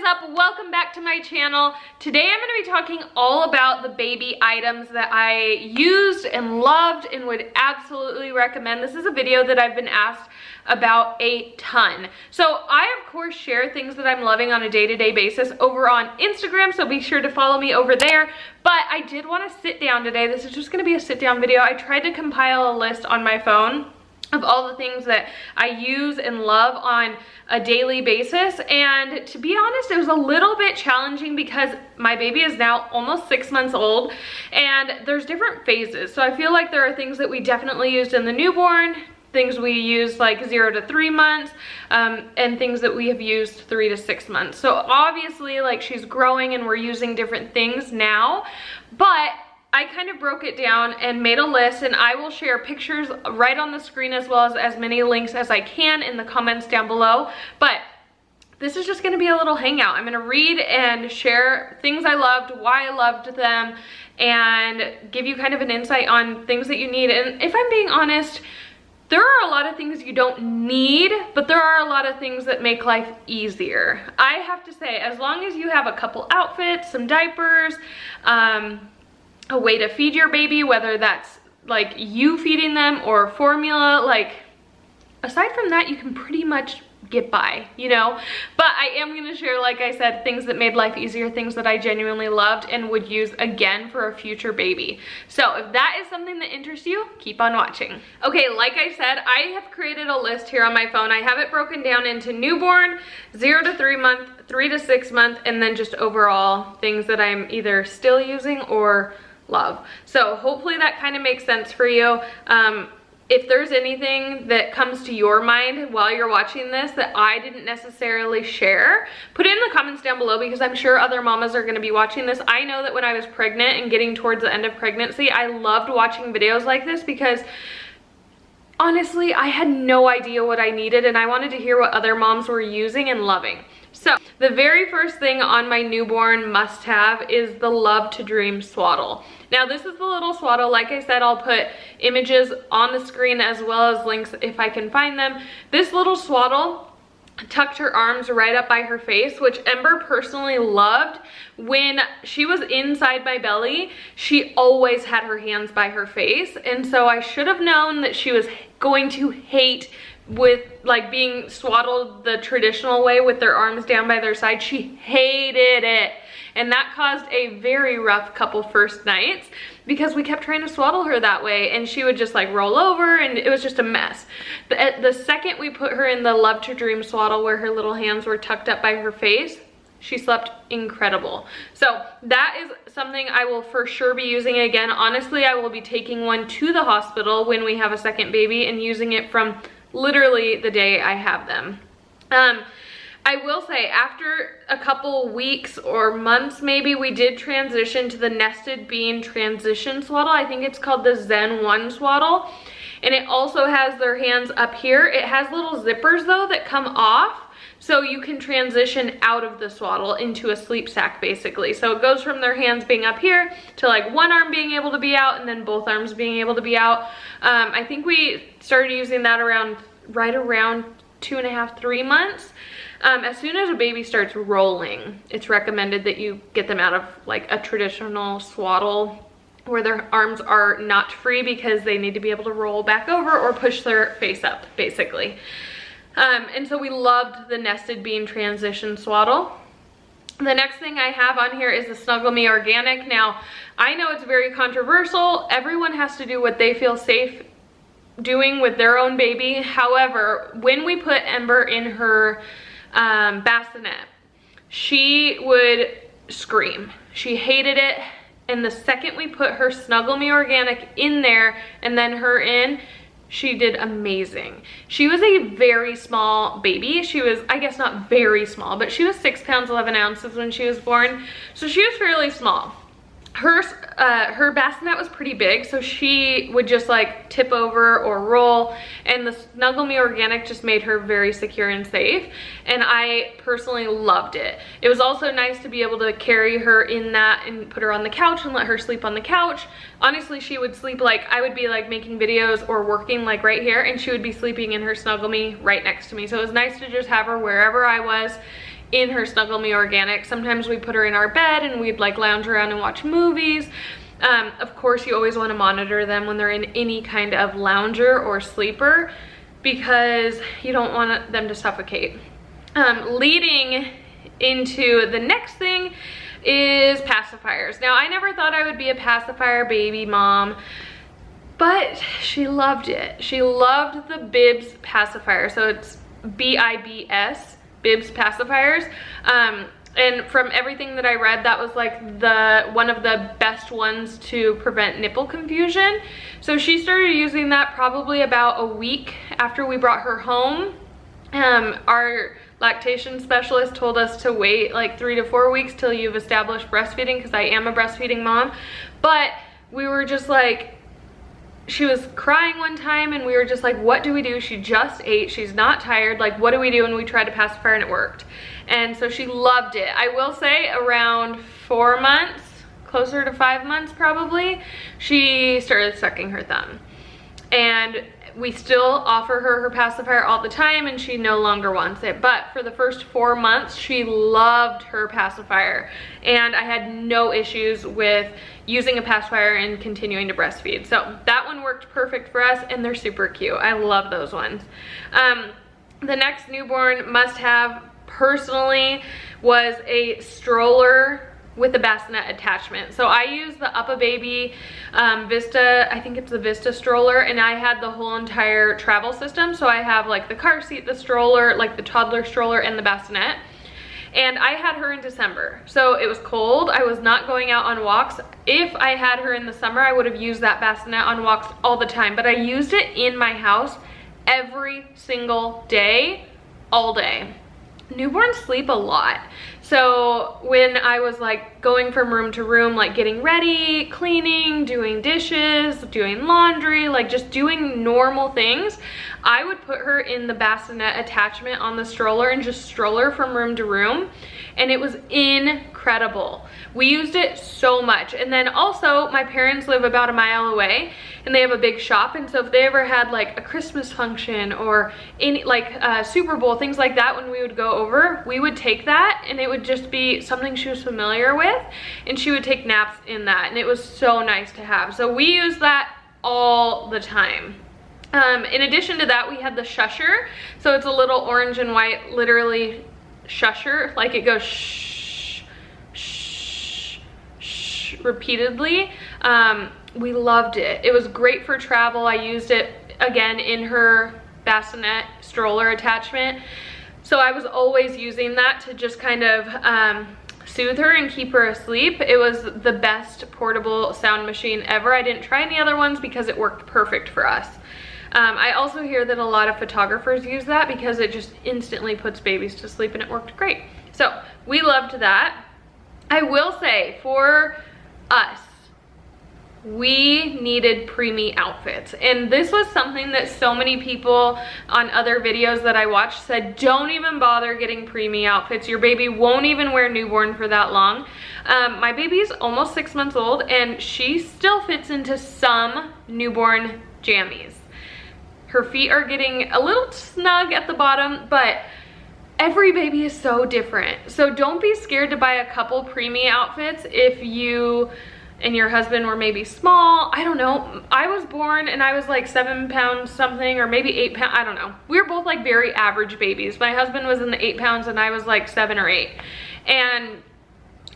up? Welcome back to my channel. Today I'm going to be talking all about the baby items that I used and loved and would absolutely recommend. This is a video that I've been asked about a ton. So I of course share things that I'm loving on a day-to-day basis over on Instagram, so be sure to follow me over there. But I did want to sit down today. This is just going to be a sit down video. I tried to compile a list on my phone of all the things that I use and love on a daily basis, and to be honest, it was a little bit challenging because my baby is now almost 6 months old and there's different phases. So I feel like there are things that we definitely used in the newborn, things we used like 0 to 3 months, and things that we have used 3 to 6 months. So obviously like she's growing and we're using different things now, but I kind of broke it down and made a list, and I will share pictures right on the screen as well as many links as I can in the comments down below. But this is just going to be a little hangout. I'm going to read and share things I loved, why I loved them, and give you kind of an insight on things that you need. And if I'm being honest, there are a lot of things you don't need, but there are a lot of things that make life easier. I have to say, as long as you have a couple outfits, some diapers, a way to feed your baby, whether that's like you feeding them or formula, like aside from that, you can pretty much get by, you know. But I am going to share, like I said, things that made life easier, things that I genuinely loved and would use again for a future baby. So if that is something that interests you, keep on watching. Okay, like I said, I have created a list here on my phone. I have it broken down into newborn, 0 to 3 month, 3 to 6 month, and then just overall things that I'm either still using or love. So hopefully that kind of makes sense for you. If there's anything that comes to your mind while you're watching this that I didn't necessarily share, put it in the comments down below, because I'm sure other mamas are going to be watching this. I know that when I was pregnant and getting towards the end of pregnancy, I loved watching videos like this because honestly, I had no idea what I needed and I wanted to hear what other moms were using and loving. So the very first thing on my newborn must-have is the Love to Dream swaddle. Now this is the little swaddle. Like I said, I'll put images on the screen as well as links if I can find them. This little swaddle tucked her arms right up by her face, which Ember personally loved. When she was inside my belly, she always had her hands by her face, and so I should have known that she was going to hate with like being swaddled the traditional way with their arms down by their side. She hated it, and that caused a very rough couple first nights because we kept trying to swaddle her that way and she would just like roll over and it was just a mess. The second we put her in the Love to Dream swaddle where her little hands were tucked up by her face, she slept incredible. So that is something I will for sure be using again. Honestly, I will be taking one to the hospital when we have a second baby and using it from literally the day I have them. I will say, after a couple weeks or months maybe, we did transition to the nested bean transition swaddle. I think it's called the Zen 1 swaddle, and it also has their hands up here. It has little zippers though that come off, so you can transition out of the swaddle into a sleep sack basically. So it goes from their hands being up here to like one arm being able to be out and then both arms being able to be out. I think we started using that right around 2.5, 3 months. As soon as a baby starts rolling, it's recommended that you get them out of like a traditional swaddle where their arms are not free because they need to be able to roll back over or push their face up basically. And so we loved the nested bean transition swaddle. The next thing I have on here is the Snuggle Me Organic. Now, I know it's very controversial. Everyone has to do what they feel safe doing with their own baby. However, when we put Ember in her bassinet, she would scream. She hated it. And the second we put her Snuggle Me Organic in there and then her in, she did amazing. She was a very small baby. She was, I guess not very small, but she was 6 pounds 11 ounces when she was born. So she was fairly small. Her bassinet was pretty big, so she would just like tip over or roll, and the Snuggle Me Organic just made her very secure and safe, and I personally loved it. It was also nice to be able to carry her in that and put her on the couch and let her sleep on the couch. Honestly, she would sleep like, I would be like making videos or working like right here, and she would be sleeping in her Snuggle Me right next to me. So it was nice to just have her wherever I was in her Snuggle Me Organic. Sometimes we put her in our bed and we'd like lounge around and watch movies. Of course, you always want to monitor them when they're in any kind of lounger or sleeper because you don't want them to suffocate. Leading into the next thing is pacifiers. Now, I never thought I would be a pacifier baby mom, but she loved it. She loved the Bibs pacifier. So it's B-I-B-S, Bibs pacifiers. And from everything that I read, that was like one of the best ones to prevent nipple confusion. So she started using that probably about a week after we brought her home. Our lactation specialist told us to wait like 3 to 4 weeks till you've established breastfeeding, because I am a breastfeeding mom. But we were just like, she was crying one time and we were just like, what do we do? She just ate, she's not tired, like what do we do? And we tried to pacifier and it worked. And so she loved it. I will say around 4 months, closer to 5 months probably, she started sucking her thumb. And we still offer her pacifier all the time and she no longer wants it. But for the first 4 months, she loved her pacifier. And I had no issues with using a pacifier and continuing to breastfeed. So that one worked perfect for us and they're super cute. I love those ones. The next newborn must-have personally was a stroller with a bassinet attachment. So I use the UPPAbaby Vista, I think it's the Vista stroller, and I had the whole entire travel system. So I have like the car seat, the stroller, like the toddler stroller, and the bassinet. And I had her in December, so it was cold. I was not going out on walks. If I had her in the summer, I would have used that bassinet on walks all the time, but I used it in my house every single day, all day. Newborns sleep a lot. So when I was like going from room to room, like getting ready, cleaning, doing dishes, doing laundry, like just doing normal things, I would put her in the bassinet attachment on the stroller and just stroller from room to room. And it was incredible. We used it so much. And then also my parents live about a mile away and they have a big shop. And so if they ever had like a Christmas function or any like Super Bowl, things like that, when we would go over, we would take that and it would just be something she was familiar with and she would take naps in that. And it was so nice to have. So we use that all the time. In addition to that, we had the Shusher. So it's a little orange and white, literally Shusher, like it goes shh, shh, shh repeatedly. We loved it. It was great for travel. I used it again in her bassinet stroller attachment. So I was always using that to just kind of soothe her and keep her asleep. It was the best portable sound machine ever. I didn't try any other ones because it worked perfect for us. I also hear that a lot of photographers use that because it just instantly puts babies to sleep and it worked great. So we loved that. I will say for us, we needed preemie outfits. And this was something that so many people on other videos that I watched said, don't even bother getting preemie outfits. Your baby won't even wear newborn for that long. My baby's almost 6 months old and she still fits into some newborn jammies. Her feet are getting a little snug at the bottom, but every baby is so different. So don't be scared to buy a couple preemie outfits if you and your husband were maybe small. I don't know. I was born and I was like 7 pounds something, or maybe 8 pounds. I don't know. We were both like very average babies. My husband was in the 8 pounds and I was like 7 or 8. And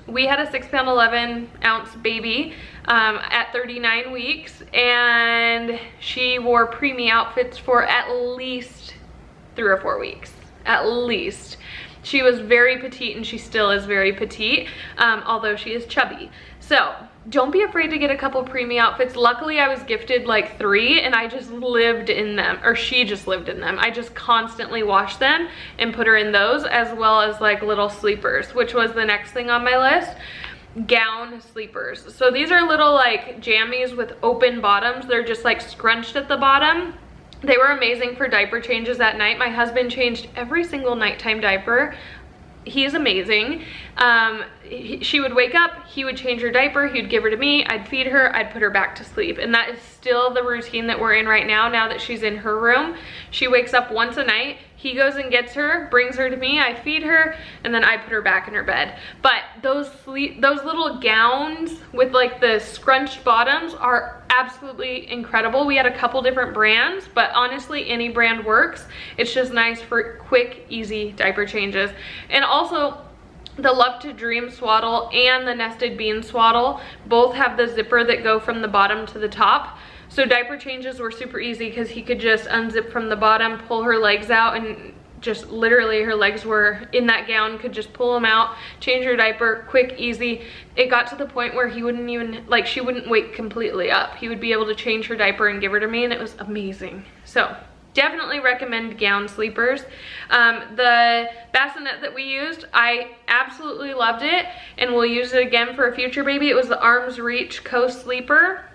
we had a 6 pound 11 ounce baby at 39 weeks, and she wore preemie outfits for at least 3 or 4 weeks, at least. She was very petite and she still is very petite, although she is chubby. So don't be afraid to get a couple preemie outfits. Luckily I was gifted like 3 and I just lived in them, or she just lived in them. I just constantly washed them and put her in those, as well as like little sleepers, which was the next thing on my list. Gown sleepers. So these are little like jammies with open bottoms. They're just like scrunched at the bottom. They were amazing for diaper changes at night. My husband changed every single nighttime diaper. He is amazing. She would wake up, he would change her diaper, he'd give her to me, I'd feed her, I'd put her back to sleep. And that is still the routine that we're in right now, now that she's in her room. She wakes up once a night, he goes and gets her, brings her to me, I feed her, and then I put her back in her bed. But those little gowns with like the scrunched bottoms are absolutely incredible. We had a couple different brands, but honestly any brand works. It's just nice for quick, easy diaper changes. And also the Love to Dream swaddle and the Nested Bean swaddle both have the zipper that go from the bottom to the top. So diaper changes were super easy because he could just unzip from the bottom, pull her legs out, and just literally her legs were in that gown, could just pull them out, change her diaper, quick, easy. It got to the point where he wouldn't even, like, she wouldn't wake completely up. He would be able to change her diaper and give her to me, and it was amazing. So definitely recommend gown sleepers. The bassinet that we used, I absolutely loved it, and we'll use it again for a future baby. It was the Arms Reach Co-Sleeper.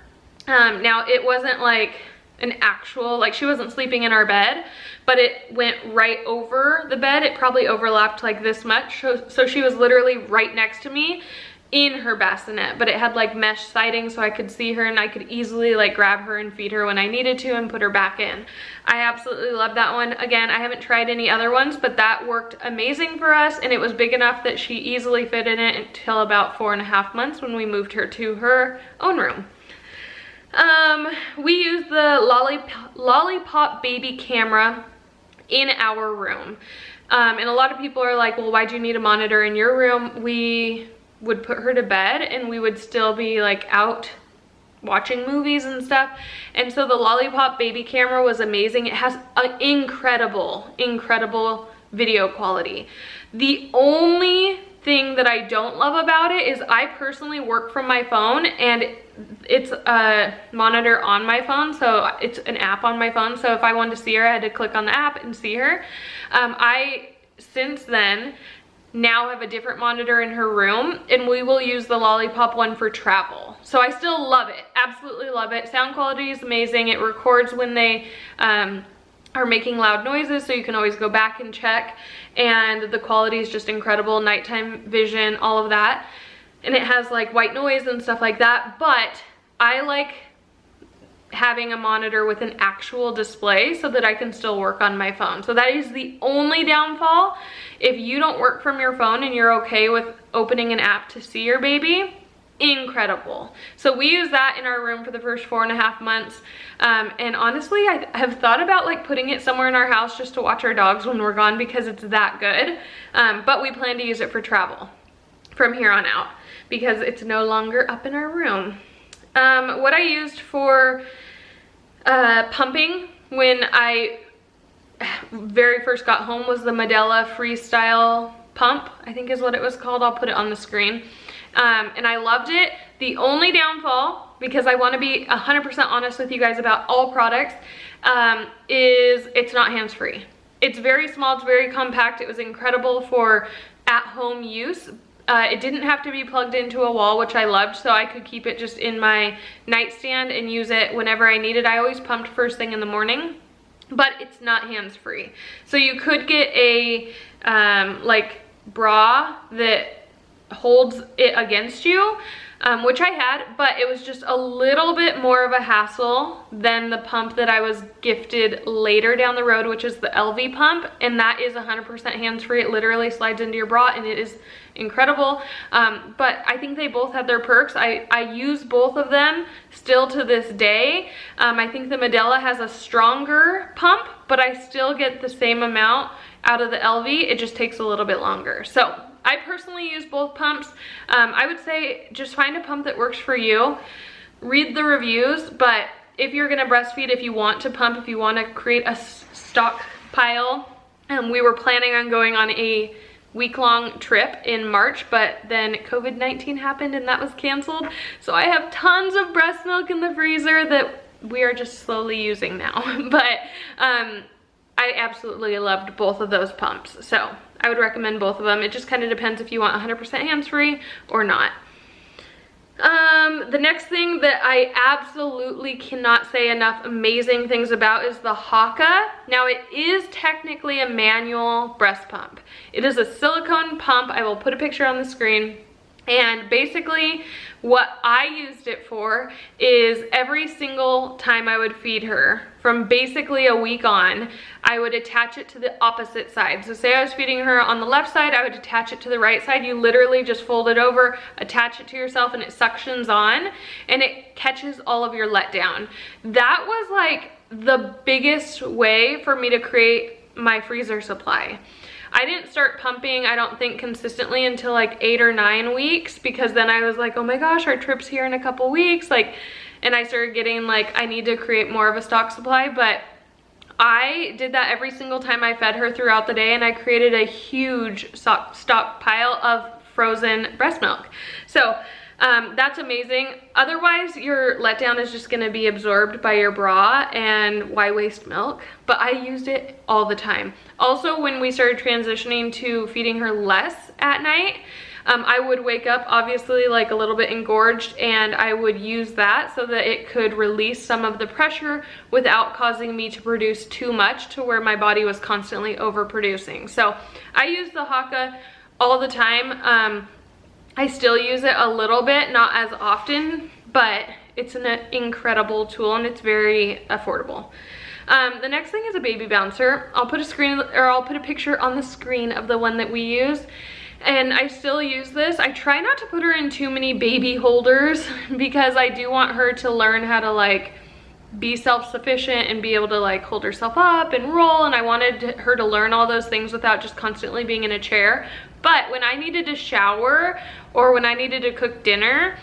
Now it wasn't like an actual, like she wasn't sleeping in our bed, but it went right over the bed. It probably overlapped like this much. So she was literally right next to me in her bassinet, but it had like mesh siding so I could see her and I could easily like grab her and feed her when I needed to and put her back in. I absolutely love that one. Again, I haven't tried any other ones, but that worked amazing for us, and it was big enough that she easily fit in it until about 4.5 months when we moved her to her own room. We used the lollipop baby camera in our room. And a lot of people are like, well, why'd you need a monitor in your room? We would put her to bed and we would still be like out watching movies and stuff. And so the lollipop baby camera was amazing. It has an incredible video quality. The only thing that I don't love about it is I personally work from my phone, and it's a monitor on my phone, so it's an app on my phone. So if I wanted to see her, I had to click on the app and see her. I since then now have a different monitor in her room, and we will use the lollipop one for travel. So I still love it, absolutely love it. Sound quality is amazing. It records when they are making loud noises, so you can always go back and check, and the quality is just incredible. Nighttime vision, all of that, and it has like white noise and stuff like that. But I like having a monitor with an actual display so that I can still work on my phone. So that is the only downfall. If you don't work from your phone and you're okay with opening an app to see your baby, incredible. So we use that in our room for the first 4.5 months. And honestly, I have thought about like putting it somewhere in our house just to watch our dogs when we're gone, because it's that good. But we plan to use it for travel from here on out because it's no longer up in our room. What I used for pumping when I very first got home was the Medela Freestyle Pump, I think is what it was called. I'll put it on the screen. And I loved it. The only downfall, because I want to be 100% honest with you guys about all products, is it's not hands-free. It's very small, it's very compact. It was incredible for at-home use. It didn't have to be plugged into a wall, which I loved, so I could keep it just in my nightstand and use it whenever I needed. I always pumped first thing in the morning, but it's not hands-free. So you could get a like bra that holds it against you, which I had, but it was just a little bit more of a hassle than the pump that I was gifted later down the road, which is the LV pump, and that is 100% hands-free. It literally slides into your bra and it is incredible. But I think they both had their perks. I use both of them still to this day. I think the Medela has a stronger pump, but I still get the same amount out of the LV. It just takes a little bit longer. So I personally use both pumps. I would say just find a pump that works for you. Read the reviews, but if you're gonna breastfeed, if you want to pump, if you want to create a stockpile, we were planning on going on a week-long trip in March, but then COVID-19 happened and that was canceled. So I have tons of breast milk in the freezer that we are just slowly using now. But I absolutely loved both of those pumps. So I would recommend both of them. It just kind of depends if you want 100% hands-free or not. The next thing that I absolutely cannot say enough amazing things about is the Hakka. Now it is technically a manual breast pump. It is a silicone pump. I will put a picture on the screen. And basically what I used it for is every single time I would feed her, from basically a week on, I would attach it to the opposite side. So say I was feeding her on the left side, I would attach it to the right side. You literally just fold it over, attach it to yourself, and it suctions on and it catches all of your letdown. That was like the biggest way for me to create my freezer supply. I didn't start pumping, I don't think, consistently until like 8 or 9 weeks, because then I was like, oh my gosh, our trip's here in a couple weeks, like, and I started getting like, I need to create more of a stock supply. But I did that every single time I fed her throughout the day, and I created a huge stockpile of frozen breast milk. So that's amazing. Otherwise, your letdown is just gonna be absorbed by your bra, and why waste milk? But I used it all the time. Also, when we started transitioning to feeding her less at night, I would wake up obviously like a little bit engorged, and I would use that so that it could release some of the pressure without causing me to produce too much to where my body was constantly overproducing. So I use the Hakka all the time. I still use it a little bit, not as often, but it's an incredible tool and it's very affordable. The next thing is a baby bouncer. I'll put a picture on the screen of the one that we use. And I still use this. I try not to put her in too many baby holders because I do want her to learn how to like be self-sufficient and be able to like hold herself up and roll, and I wanted her to learn all those things without just constantly being in a chair. But when I needed to shower or when I needed to cook dinner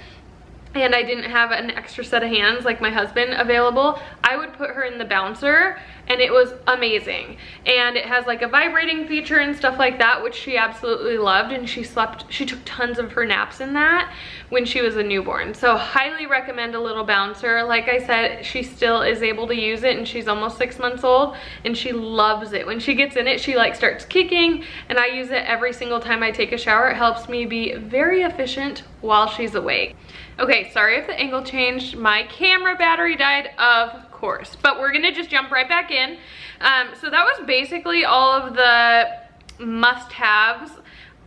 and I didn't have an extra set of hands like my husband available, I would put her in the bouncer, and it was amazing. And it has like a vibrating feature and stuff like that, which she absolutely loved, and she took tons of her naps in that when she was a newborn. So highly recommend a little bouncer. Like I said, she still is able to use it, and she's almost 6 months old, and she loves it. When she gets in it, she like starts kicking, and I use it every single time I take a shower. It helps me be very efficient while she's awake. Okay, sorry if the angle changed. My camera battery died, of course, but we're gonna just jump right back in. So that was basically all of the must-haves,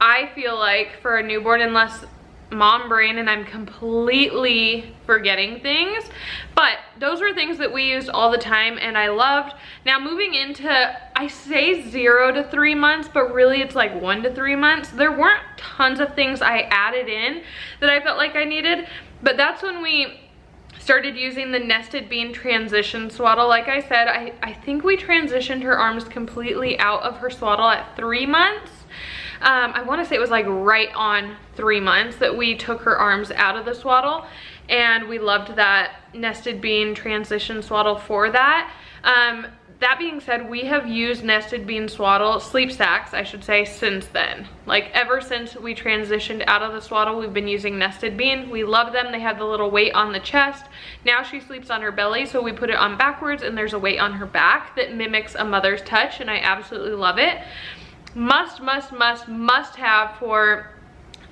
I feel like, for a newborn, unless mom brain and I'm completely forgetting things. But those were things that we used all the time and I loved. Now moving into, I say 0 to 3 months, but really it's like 1 to 3 months. There weren't tons of things I added in that I felt like I needed, but that's when we started using the nested bean transition swaddle. Like I said, I think we transitioned her arms completely out of her swaddle at 3 months. I want to say it was like right on 3 months that we took her arms out of the swaddle, and we loved that nested bean transition swaddle for that. That being said, we have used nested bean swaddle, sleep sacks, I should say, since then. Like ever since we transitioned out of the swaddle, we've been using nested bean. We love them. They have the little weight on the chest. Now she sleeps on her belly, so we put it on backwards, and there's a weight on her back that mimics a mother's touch, and I absolutely love it. Must have for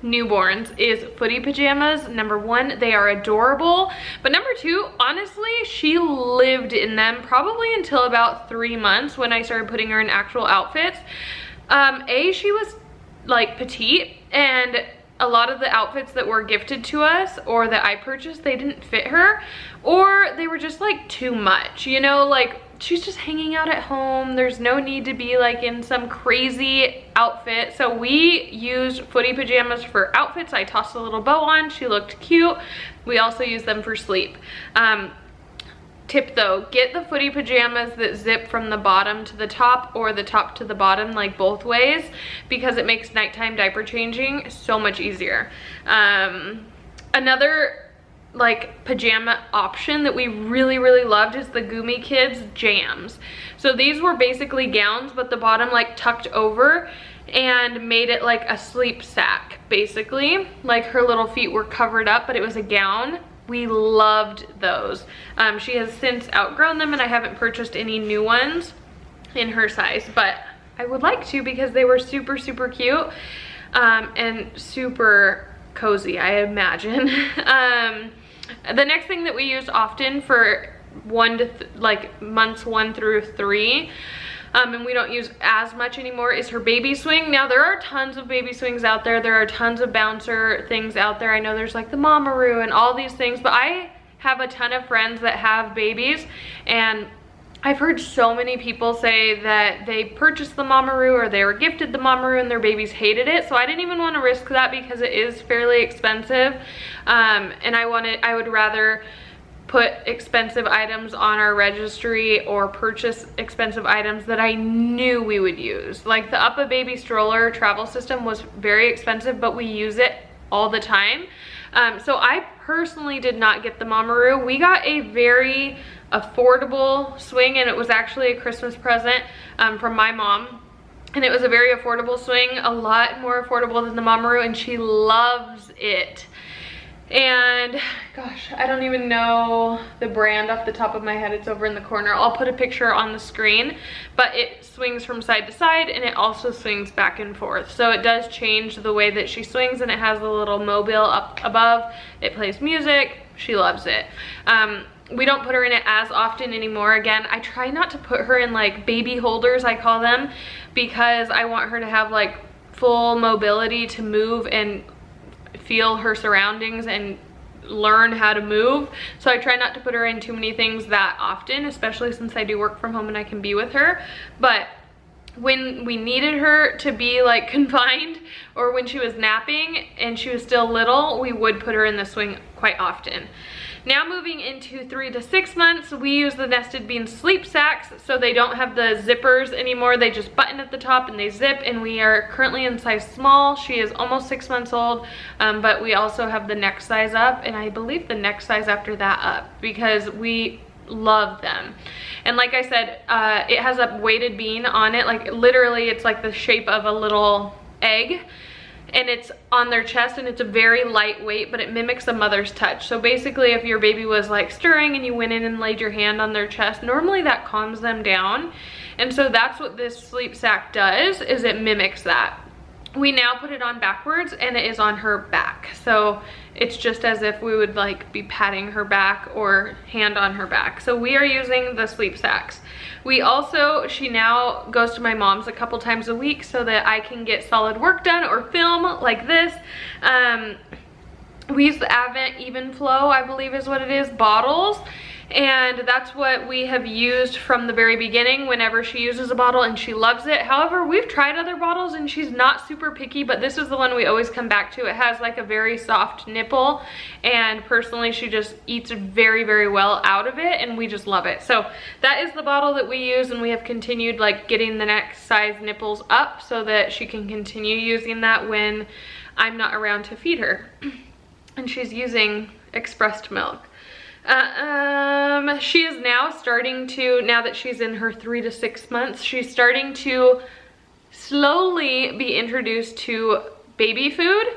newborns is footy pajamas. Number 1, they are adorable, but number 2, honestly, she lived in them probably until about 3 months when I started putting her in actual outfits. She was like petite, and a lot of the outfits that were gifted to us or that I purchased, they didn't fit her, or they were just like too much, you know, like she's just hanging out at home. There's no need to be like in some crazy outfit. So we used footy pajamas for outfits. I tossed a little bow on. She looked cute. We also use them for sleep. Tip though, get the footy pajamas that zip from the bottom to the top or the top to the bottom, like both ways, because it makes nighttime diaper changing so much easier. Another like pajama option that we really loved is the GooMe Kids Jams. So these were basically gowns, but the bottom like tucked over and made it like a sleep sack, basically. Like her little feet were covered up, but it was a gown. We loved those. She has since outgrown them, and I haven't purchased any new ones in her size, but I would like to because they were super cute and super cozy, I imagine. The next thing that we used often for months 1 through 3 and we don't use as much anymore, is her baby swing. Now there are tons of baby swings out there. There are tons of bouncer things out there. I know there's like the Mamaroo and all these things, but I have a ton of friends that have babies, and I've heard so many people say that they purchased the Mamaroo or they were gifted the Mamaroo and their babies hated it. So I didn't even want to risk that because it is fairly expensive, and I would rather put expensive items on our registry or purchase expensive items that I knew we would use. Like the Up a Baby stroller travel system was very expensive, but we use it all the time. So I personally did not get the Mamaroo. We got a very affordable swing, and it was actually a Christmas present from my mom. And it was a very affordable swing, a lot more affordable than the Mamaroo, and she loves it. And gosh, I don't even know the brand off the top of my head. It's over in the corner. I'll put a picture on the screen, but it swings from side to side, and it also swings back and forth. So it does change the way that she swings, and it has a little mobile up above. It plays music. She loves it. We don't put her in it as often anymore. Again, I try not to put her in like baby holders, I call them, because I want her to have like full mobility to move and feel her surroundings and learn how to move. So I try not to put her in too many things that often, especially since I do work from home and I can be with her. But when we needed her to be like confined, or when she was napping and she was still little, we would put her in the swing quite often. Now moving into 3 to 6 months, we use the Nested Bean sleep sacks, so they don't have the zippers anymore. They just button at the top and they zip, and we are currently in size small. She is almost 6 months old, but we also have the next size up, and I believe the next size after that up, because we love them. And like I said, it has a weighted bean on it. Like literally it's like the shape of a little egg, and it's on their chest, and it's a very lightweight, but it mimics a mother's touch. So basically if your baby was like stirring and you went in and laid your hand on their chest, normally that calms them down. And so that's what this sleep sack does, is it mimics that. We now put it on backwards, and it is on her back. So it's just as if we would like be patting her back or hand on her back. So we are using the sleep sacks. We also, she now goes to my mom's a couple times a week so that I can get solid work done or film like this. We use the Advent Even Flow, I believe is what it is, bottles. And that's what we have used from the very beginning whenever she uses a bottle, and she loves it. However, we've tried other bottles and she's not super picky, but this is the one we always come back to. It has like a very soft nipple, and personally she just eats very, very well out of it, and we just love it. So that is the bottle that we use, and we have continued like getting the next size nipples up so that she can continue using that when I'm not around to feed her. And she's using expressed milk. She is now starting to, now that she's in her 3 to 6 months, she's starting to slowly be introduced to baby food.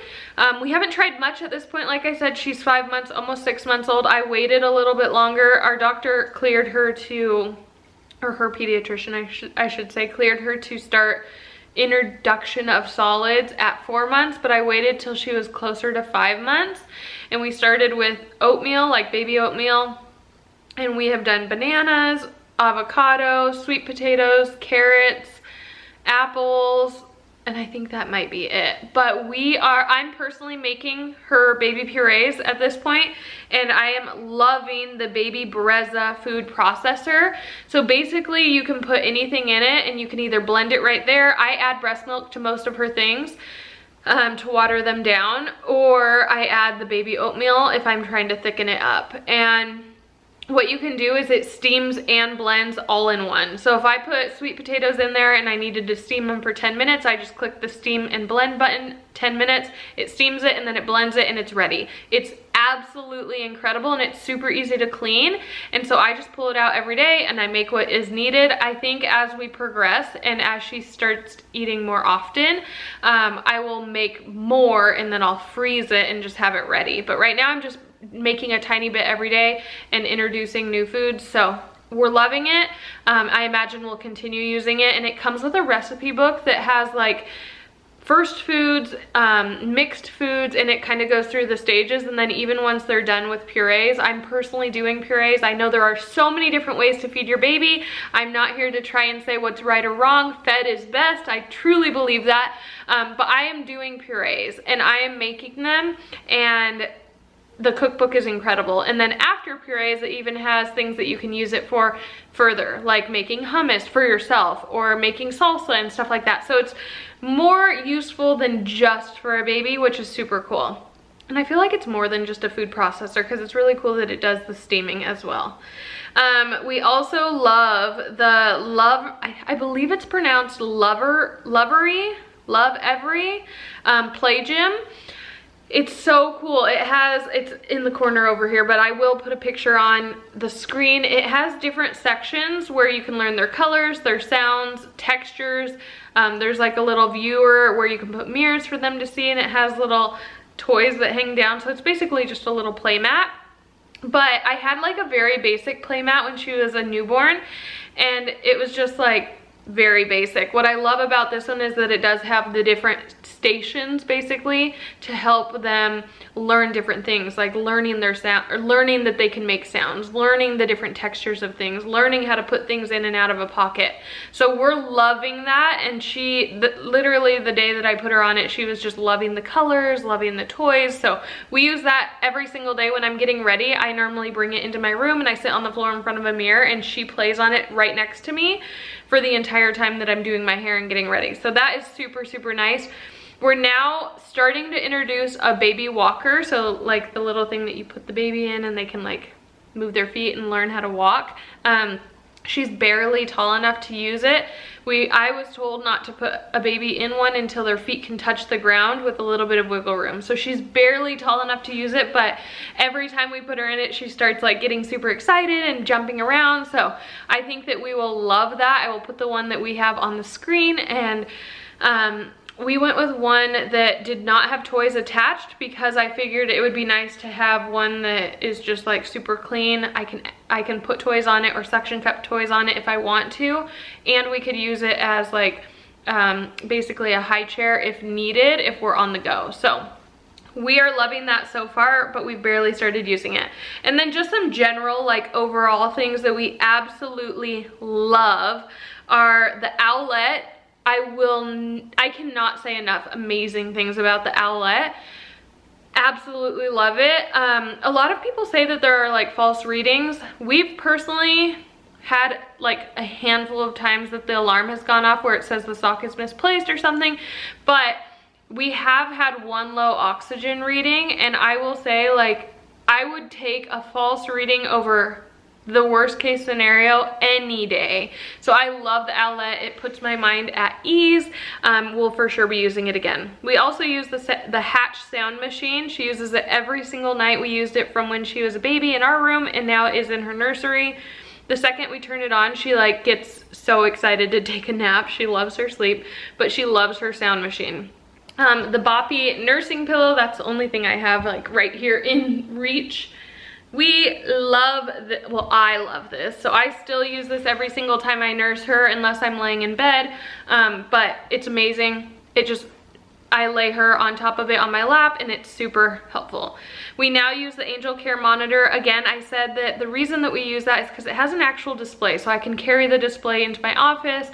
We haven't tried much at this point. Like I said, she's 5 months, almost 6 months old. I waited a little bit longer. Our doctor cleared her to, or her pediatrician, I should say, cleared her to start introduction of solids at 4 months, but I waited till she was closer to 5 months, and we started with oatmeal, like baby oatmeal, and we have done bananas, avocado, sweet potatoes, carrots, apples, and I think that might be it. But I'm personally making her baby purees at this point, and I am loving the baby Brezza food processor. So basically you can put anything in it, and you can either blend it right there. I add breast milk to most of her things to water them down, or I add the baby oatmeal if I'm trying to thicken it up. And what you can do is it steams and blends all in one. So if I put sweet potatoes in there and I needed to steam them for 10 minutes, I just click the steam and blend button, 10 minutes, it steams it, and then it blends it, and it's ready. It's absolutely incredible, and it's super easy to clean. And so I just pull it out every day and I make what is needed. I think as we progress and as she starts eating more often, I will make more, and then I'll freeze it and just have it ready. But right now I'm just making a tiny bit every day and introducing new foods, so we're loving it. I imagine we'll continue using it, and it comes with a recipe book that has like first foods, mixed foods, and it kind of goes through the stages. And then even once they're done with purees, I'm personally doing purees. I know there are so many different ways to feed your baby. I'm not here to try and say what's right or wrong. Fed is best. I truly believe that. But I am doing purees and I am making them, and the cookbook is incredible. And then after purees, it even has things that you can use it for further, like making hummus for yourself or making salsa and stuff like that. So it's more useful than just for a baby, which is super cool. And I feel like it's more than just a food processor because it's really cool that it does the steaming as well. We also love the I believe it's pronounced Love Every Play Gym. It's so cool. It's in the corner over here, but I will put a picture on the screen. It has different sections where you can learn their colors, their sounds, textures. There's like a little viewer where you can put mirrors for them to see, and it has little toys that hang down. So it's basically just a little play mat. But I had like a very basic play mat when she was a newborn, and it was just like very basic. What I love about this one is that it does have the different stations basically to help them learn different things, like learning their sound, or learning that they can make sounds, learning the different textures of things, learning how to put things in and out of a pocket. So we're loving that, and literally the day that I put her on it, she was just loving the colors, loving the toys. So we use that every single day when I'm getting ready. I normally bring it into my room and I sit on the floor in front of a mirror, and she plays on it right next to me for the entire time that I'm doing my hair and getting ready. So that is super, super nice. We're now starting to introduce a baby walker. So like the little thing that you put the baby in and they can like move their feet and learn how to walk. She's barely tall enough to use it. I was told not to put a baby in one until their feet can touch the ground with a little bit of wiggle room. So she's barely tall enough to use it, but every time we put her in it, she starts like getting super excited and jumping around. So I think that we will love that. I will put the one that we have on the screen, and we went with one that did not have toys attached because I figured it would be nice to have one that is just like super clean. I can put toys on it or suction cup toys on it if I want to, and we could use it as like basically a high chair if needed, if we're on the go. So we are loving that so far, but we've barely started using it. And then just some general like overall things that we absolutely love are the owlet. I cannot say enough amazing things about the owlet. Absolutely love it. A lot of people say that there are like false readings. We've personally had like a handful of times that the alarm has gone off where it says the sock is misplaced or something, but we have had one low oxygen reading, and I will say like I would take a false reading over the worst case scenario any day. So I love the owlet. It puts my mind at ease. We'll for sure be using it again. We also use the Hatch sound machine. She uses it every single night. We used it from when she was a baby in our room, and now it is in her nursery. The second we turn it on, she like gets so excited to take a nap. She loves her sleep, but she loves her sound machine. The boppie nursing pillow, that's the only thing I have like right here in reach. We love well, I love this. So I still use this every single time I nurse her unless I'm laying in bed. But it's amazing. I lay her on top of it on my lap, and it's super helpful. We now use the Angel Care monitor. Again, I said that the reason that we use that is because it has an actual display, so I can carry the display into my office.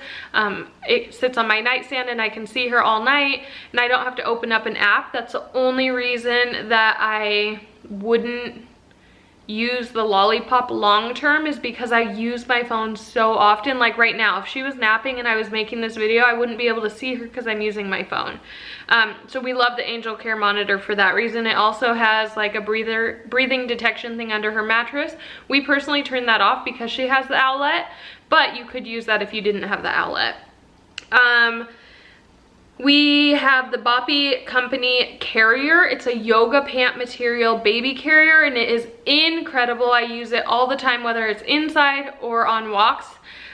It sits on my nightstand and I can see her all night, and I don't have to open up an app. That's the only reason that I wouldn't use the lollipop long term, is because I use my phone so often. Like right now, if she was napping and I was making this video, I wouldn't be able to see her because I'm using my phone. So we love the Angel Care monitor for that reason. It also has like a breathing detection thing under her mattress. We personally turn that off because she has the owlet, but you could use that if you didn't have the owlet. We have the Boppie Company carrier. It's a yoga pant material baby carrier, and it is incredible. I use it all the time, whether it's inside or on walks,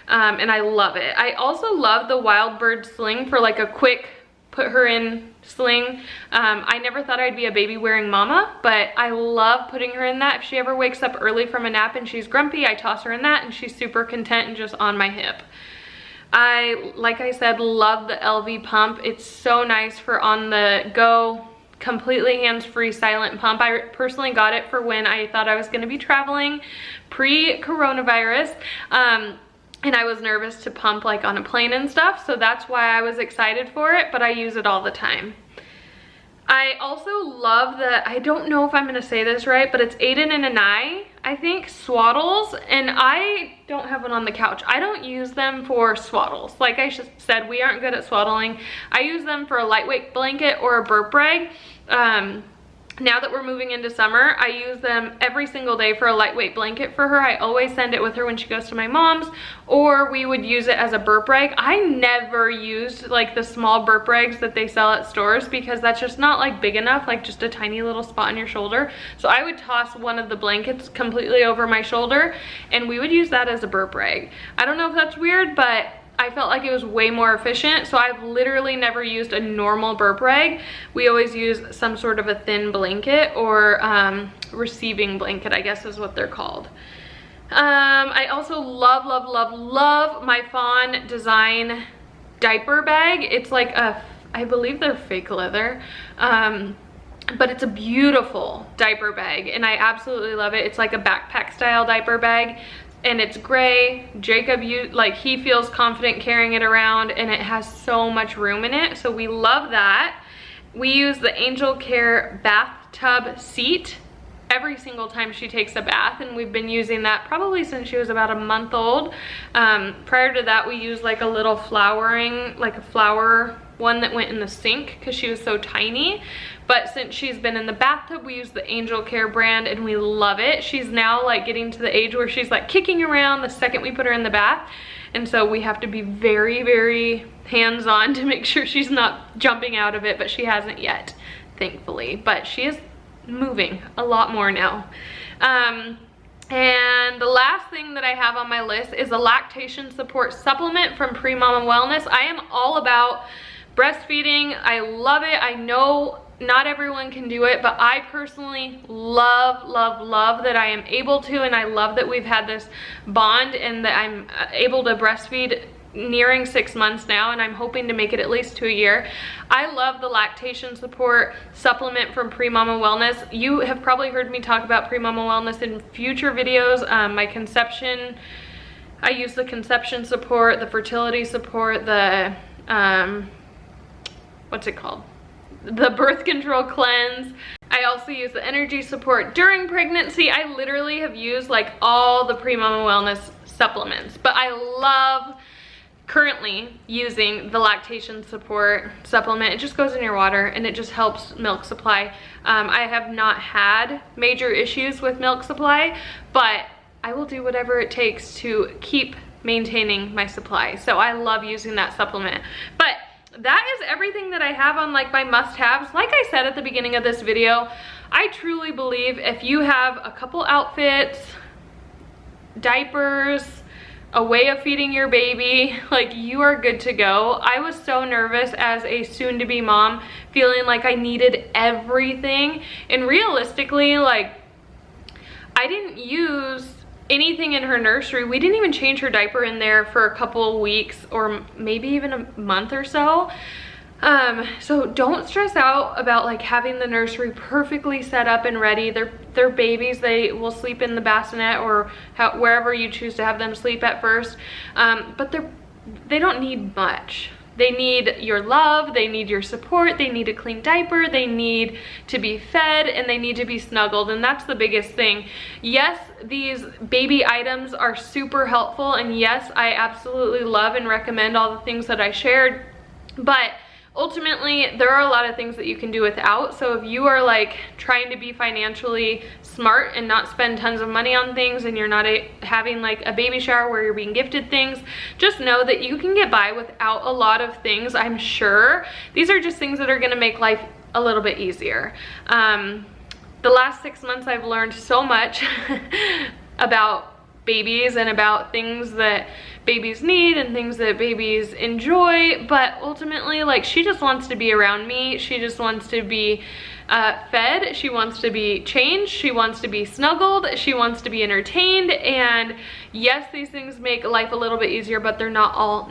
and I love it. I also love the Wild Bird sling for like a quick put her in sling. I never thought I'd be a baby wearing mama, but I love putting her in that. If she ever wakes up early from a nap and she's grumpy, I toss her in that and she's super content and just on my hip. I, like I said, love the LV pump. It's so nice for on the go, completely hands-free silent pump. I personally got it for when I thought I was going to be traveling pre-coronavirus. And I was nervous to pump like on a plane and stuff, so that's why I was excited for it, but I use it all the time. I also love the, I don't know if I'm gonna say this right, but it's Aiden and Anai, I think, swaddles, and I don't have one on the couch. I don't use them for swaddles. Like I said, we aren't good at swaddling. I use them for a lightweight blanket or a burp rag. Now that we're moving into summer, I use them every single day for a lightweight blanket for her. I always send it with her when she goes to my mom's, or we would use it as a burp rag. I never used like the small burp rags that they sell at stores because that's just not like big enough, like just a tiny little spot on your shoulder. So I would toss one of the blankets completely over my shoulder and we would use that as a burp rag. I don't know if that's weird, but I felt like it was way more efficient, so I've literally never used a normal burp rag. We always use some sort of a thin blanket or receiving blanket, I guess is what they're called. I also love, love, love, love my Fawn Design diaper bag. It's like a, I believe they're fake leather, but it's a beautiful diaper bag and I absolutely love it. It's like a backpack style diaper bag. And it's gray. Jacob, he feels confident carrying it around and it has so much room in it. So we love that. We use the Angel Care bathtub seat every single time she takes a bath, and we've been using that probably since she was about a month old. Prior to that, we used like a little flowering, like a flower one that went in the sink because she was so tiny. But since she's been in the bathtub, we use the Angel Care brand and we love it. She's now like getting to the age where she's like kicking around the second we put her in the bath. And so we have to be very, very hands-on to make sure she's not jumping out of it, but she hasn't yet, thankfully. But she is moving a lot more now. And the last thing that I have on my list is a lactation support supplement from Preemie Wellness. I am all about breastfeeding. I love it. I know not everyone can do it, but I personally love, love, love that I am able to, and I love that we've had this bond and that I'm able to breastfeed nearing 6 months now, and I'm hoping to make it at least to a year. I love the lactation support supplement from Preemie Wellness. You have probably heard me talk about Preemie Wellness in future videos. My conception, I use the conception support, the fertility support, the what's it called? The birth control cleanse. I also use the energy support during pregnancy. I literally have used like all the Preemie Wellness supplements, but I love currently using the lactation support supplement. It just goes in your water and it just helps milk supply. I have not had major issues with milk supply, but I will do whatever it takes to keep maintaining my supply. So I love using that supplement. But that is everything that I have on like my must-haves. Like I said at the beginning of this video, I truly believe if you have a couple outfits, diapers, a way of feeding your baby, like you are good to go. I was so nervous as a soon-to-be mom, feeling like I needed everything. And realistically, like I didn't use anything in her nursery. We didn't even change her diaper in there for a couple weeks or maybe even a month or so. So don't stress out about like having the nursery perfectly set up and ready. They're babies. They will sleep in the bassinet or wherever you choose to have them sleep at first. But they don't need much. They need your love, they need your support, they need a clean diaper, they need to be fed, and they need to be snuggled, and that's the biggest thing. Yes, these baby items are super helpful, and yes, I absolutely love and recommend all the things that I shared, but ultimately there are a lot of things that you can do without. So if you are like trying to be financially smart and not spend tons of money on things, and you're not having like a baby shower where you're being gifted things, just know that you can get by without a lot of things. I'm sure these are just things that are going to make life a little bit easier. The last 6 months I've learned so much about babies and about things that babies need and things that babies enjoy, but ultimately like she just wants to be around me. She just wants to be fed, she wants to be changed, she wants to be snuggled, she wants to be entertained, and yes, these things make life a little bit easier, but they're not all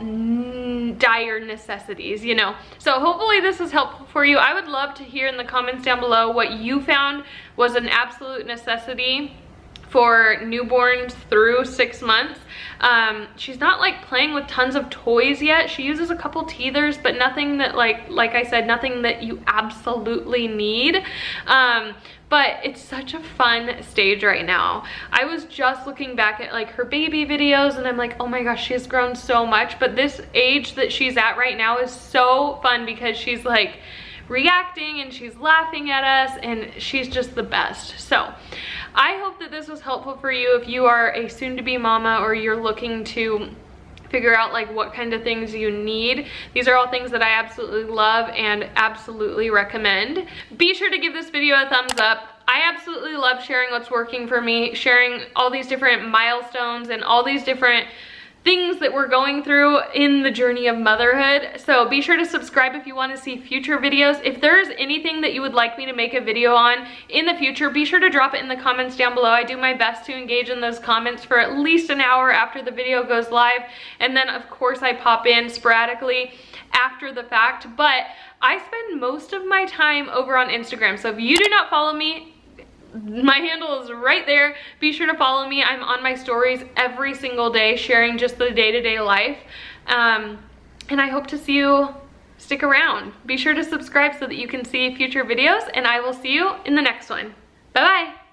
dire necessities, you know. So hopefully this is helpful for you. I would love to hear in the comments down below what you found was an absolute necessity for newborns through 6 months. She's not like playing with tons of toys yet. She uses a couple teethers, but nothing that like I said, nothing that you absolutely need. But it's such a fun stage right now. I was just looking back at like her baby videos and I'm like, oh my gosh, she's grown so much. But this age that she's at right now is so fun because she's like reacting and she's laughing at us and she's just the best. So I hope that this was helpful for you if you are a soon-to-be mama or you're looking to figure out like what kind of things you need. These are all things that I absolutely love and absolutely recommend. Be sure to give this video a thumbs up. I absolutely love sharing what's working for me, sharing all these different milestones and all these different things that we're going through in the journey of motherhood. So be sure to subscribe if you want to see future videos. If there's anything that you would like me to make a video on in the future, be sure to drop it in the comments down below. I do my best to engage in those comments for at least an hour after the video goes live. And then of course I pop in sporadically after the fact, but I spend most of my time over on Instagram. So if you do not follow me, my handle is right there. Be sure to follow me. I'm on my stories every single day sharing just the day-to-day life. And I hope to see you stick around. Be sure to subscribe so that you can see future videos, and I will see you in the next one. Bye-bye.